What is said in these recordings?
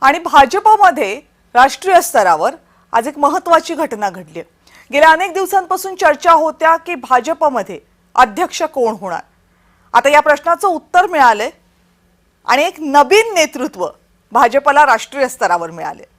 आणि भाजपमध्ये राष्ट्रीय स्तरावर आज एक महत्त्वाची घटना घडली। गेल्या अनेक दिवसांपासून चर्चा होत्या की भाजपमध्ये अध्यक्ष कोण होणार। आता या प्रश्नाचं उत्तर मिळाले आणि एक नवीन नेतृत्व भाजपला राष्ट्रीय स्तरावर मिळाले।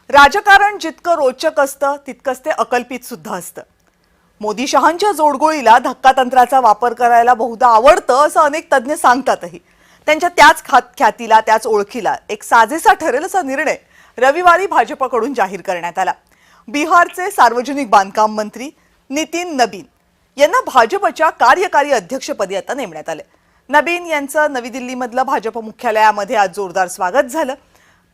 राजकारण जितकं रोचक असतं तितकंच ते अकल्पित सुद्धा असतं। मोदी शहांच्या जोडगोळीला धक्कातंत्राचा वापर करायला बहुधा आवडतं असं अनेक तज्ञ सांगतातही। त्यांच्या त्याच ख्यातीला त्याच ओळखीला एक साजेसा ठरेल असा निर्णय रविवारी भाजपकडून जाहीर करण्यात आला। बिहारचे सार्वजनिक बांधकाम मंत्री नितीन नबीन यांना भाजपच्या कार्यकारी अध्यक्षपदी आता नेमण्यात आले। नबीन यांचं नवी दिल्लीमधल्या भाजप मुख्यालयामध्ये आज जोरदार स्वागत झालं।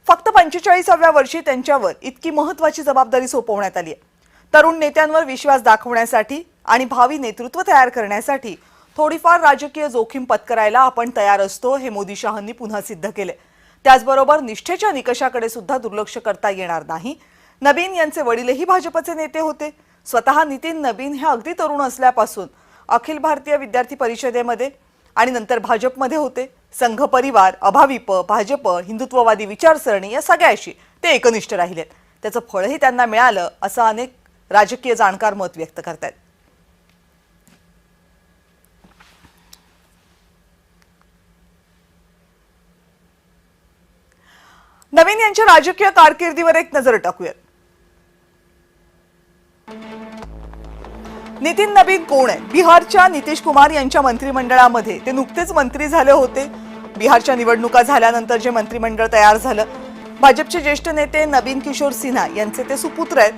फक्त 45व्या वर्षी त्यांच्यावर इतकी महत्त्वाची जबाबदारी सोपवण्यात आली आहे। तरुण नेत्यांवर विश्वास दाखवण्यासाठी आणि भावी नेतृत्व तयार करण्यासाठी थोडीफार राजकीय जोखीम पत्करायला आपण तयार असतो हे मोदी शहांनी पुन्हा सिद्ध केले। त्याचबरोबर निष्ठेच्या निकषाकडे सुद्धा दुर्लक्ष करता येणार नाही। नबीन यांचे वडीलही भाजपचे नेते होते। स्वतः नितीन नबीन हे अगदी तरुण असल्यापासून अखिल भारतीय विद्यार्थी परिषदेमध्ये आणि नंतर भाजपमध्ये होते। संघ परिवार, अभाविप, भाजप, हिंदुत्ववादी विचारसरणी या सगळ्याशी ते एकनिष्ठ राहिलेत। त्याचं फळही त्यांना मिळालं असं अनेक राजकीय जाणकार मत व्यक्त करतात। नवीन यांच्या राजकीय कारकिर्दीवर एक नजर टाकूया। नितीन नबीन कोण आहे? बिहारच्या नितीश कुमार यांच्या मंत्रिमंडळामध्ये ते नुकतेच मंत्री झाले होते। बिहारच्या निवडणुका झाल्यानंतर जे मंत्रिमंडळ तयार झालं, भाजपचे ज्येष्ठ नेते नवीन किशोर सिन्हा यांचे ते सुपुत्र आहेत।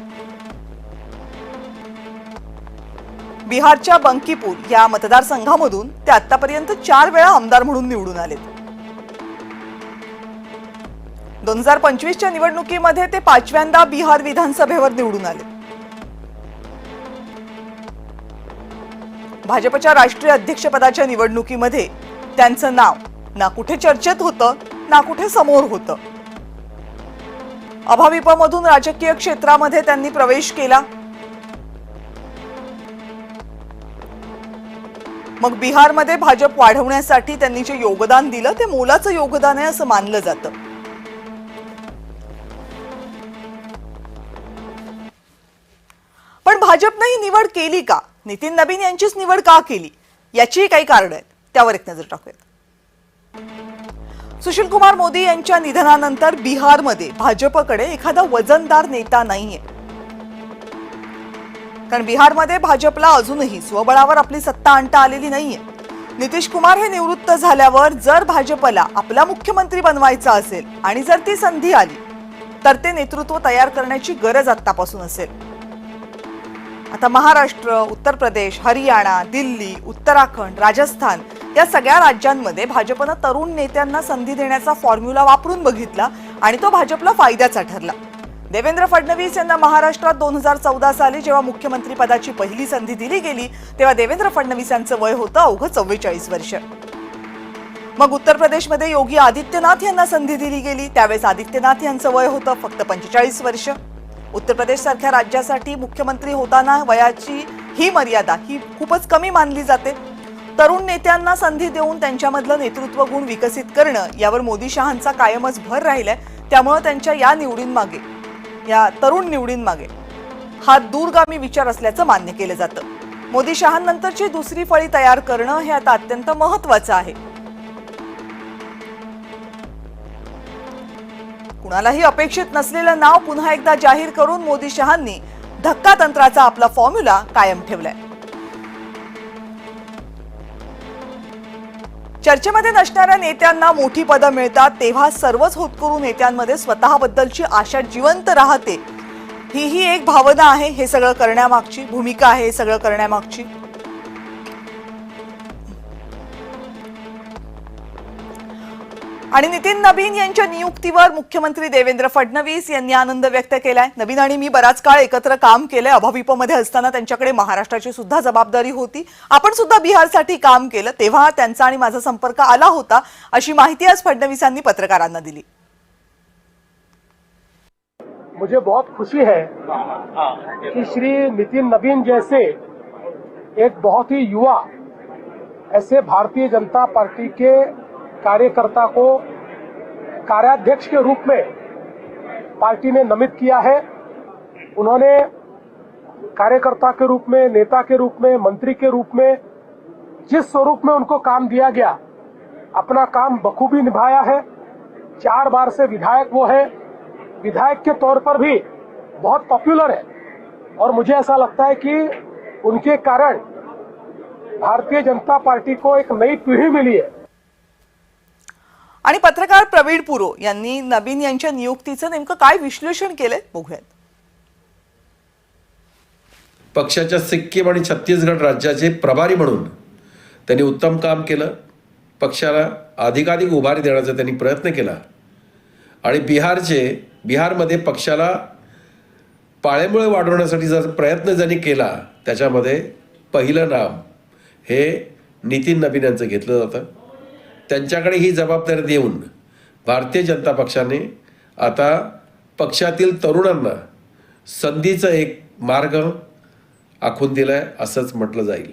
बिहारच्या बंकीपूर या मतदारसंघामधून ते आतापर्यंत 4 वेळा आमदार म्हणून निवडून आलेत। 2025च्या निवडणुकीमध्ये ते 5व्यांदा बिहार विधानसभेवर निवडून आले। भाजपच्या राष्ट्रीय अध्यक्षपदाच्या निवडणुकीमध्ये त्यांचं नाव ना कुठे चर्चेत होतं ना कुठे समोर होतं। अभाविपमधून राजकीय क्षेत्रामध्ये त्यांनी प्रवेश केला। मग बिहारमध्ये भाजप वाढवण्यासाठी त्यांनी जे योगदान दिलं ते मोलाचं योगदान आहे असं मानलं जातं। पण भाजपने ही निवड केली का? नितीन नबीन यांचीच निवड का केली? याची काही कारण आहेत, त्यावर एक नजर टाकूयात। सुशील कुमार मोदी यांच्या निधनानंतर बिहारमध्ये भाजपकडे एखादा वजनदार नेता नाहीये। कारण बिहारमध्ये भाजपला अजूनही स्वबळावर आपली सत्ता आणता आलेली नाहीये। नितीश कुमार हे निवृत्त झाल्यावर जर भाजपला आपला मुख्यमंत्री बनवायचा असेल आणि जर ती संधी आली तर ते नेतृत्व तयार करण्याची गरज आतापासून असेल। आता महाराष्ट्र, उत्तर प्रदेश, हरियाणा, दिल्ली, उत्तराखंड, राजस्थान या सगळ्या राज्यांमध्ये भाजपने तरुण नेत्यांना संधी देण्याचा फॉर्म्युला वापरून बघितला आणि तो भाजपला फायद्याचा ठरला। देवेंद्र फडणवीस यांना महाराष्ट्रात 2014 साली जेव्हा मुख्यमंत्री पदाची पहिली संधी दिली गेली तेव्हा देवेंद्र फडणवीस यांचं वय होतं अवघं 44 वर्ष। मग उत्तर प्रदेशमध्ये योगी आदित्यनाथ यांना संधी दिली गेली, त्यावेळेस आदित्यनाथ यांचं वय होतं फक्त 45 वर्ष। उत्तर प्रदेश सारख्या राज्यासाठी मुख्यमंत्री होताना वयाची ही मर्यादा ही खूपच कमी मानली जाते। तरुण नेत्यांना संधी देऊन त्यांच्यामधलं नेतृत्व गुण विकसित करणं यावर मोदी शहांचा कायमच भर राहिलाय। त्यामुळे त्यांच्या या निवडींमागे, या तरुण निवडींमागे हा दूरगामी विचार असल्याचं मान्य केलं जातं। मोदी शहांनंतरची दुसरी फळी तयार करणं हे आता अत्यंत महत्त्वाचं आहे। कुणालाही अपेक्षित नसलेलं नाव पुन्हा एकदा जाहीर करून मोदी शहांनी धक्कातंत्राचा आपला फॉर्म्युला कायम ठेवलाय। चर्चेमध्ये नसणाऱ्या नेत्यांना मोठी पदं मिळतात तेव्हा सर्वच होतकरू नेत्यांमध्ये स्वतःबद्दलची आशा जिवंत राहते। ही एक भावना आहे हे सगळं करण्यामागची, भूमिका आहे हे सगळं करण्यामागची। आणि नितीन नबीन यांच्या नियुक्तीवर मुख्यमंत्री देवेंद्र फडणवीस यांनी आनंद व्यक्त केलाय. नबीन आणि मी बराच काळ एकत्र काम केलंय. अभाविपमध्ये असताना त्यांच्याकडे महाराष्ट्राची सुद्धा जबाबदारी होती. आपण सुद्धा बिहारसाठी काम केलं, तेव्हा त्यांचा आणि माझा संपर्क आला होता, अशी माहिती आज फडणवीसांनी पत्रकारांना दिली. मुझे बहुत खुशी है कि श्री नितिन नबीन जैसे एक बहुत ही युवा ऐसे भारतीय जनता पार्टी के कार्यकर्ता को कार्याध्यक्ष के रूप में पार्टी ने नामित किया है. उन्होंने कार्यकर्ता के रूप में, नेता के रूप में, मंत्री के रूप में जिस स्वरूप में उनको काम दिया गया, अपना काम बखूबी निभाया है. 4 बार से विधायक वो है, विधायक के तौर पर भी बहुत पॉपुलर है और मुझे ऐसा लगता है कि उनके कारण भारतीय जनता पार्टी को एक नई पीढ़ी मिली है. आणि पत्रकार प्रवीण पुरो यांनी नबीन यांच्या नियुक्तीचं नेमकं काय विश्लेषण केलंय बघूयात. पक्षाच्या सिक्कीम आणि छत्तीसगड राज्याचे प्रभारी म्हणून त्यांनी उत्तम काम केलं. पक्षाला अधिकाधिक उभारी देण्याचा त्यांनी प्रयत्न केला आणि बिहारमध्ये पक्षाला पाळेमुळे वाढवण्यासाठी जर प्रयत्न ज्यांनी केला त्याच्यामध्ये पहिलं नाव हे नितीन नबीन यांचं घेतलं जातं. त्यांच्याकडे ही जबाबदारी देऊन भारतीय जनता पक्षाने आता पक्षातील तरुणांना संधीचा एक मार्ग आखून दिलाय असंच म्हटलं जाईल.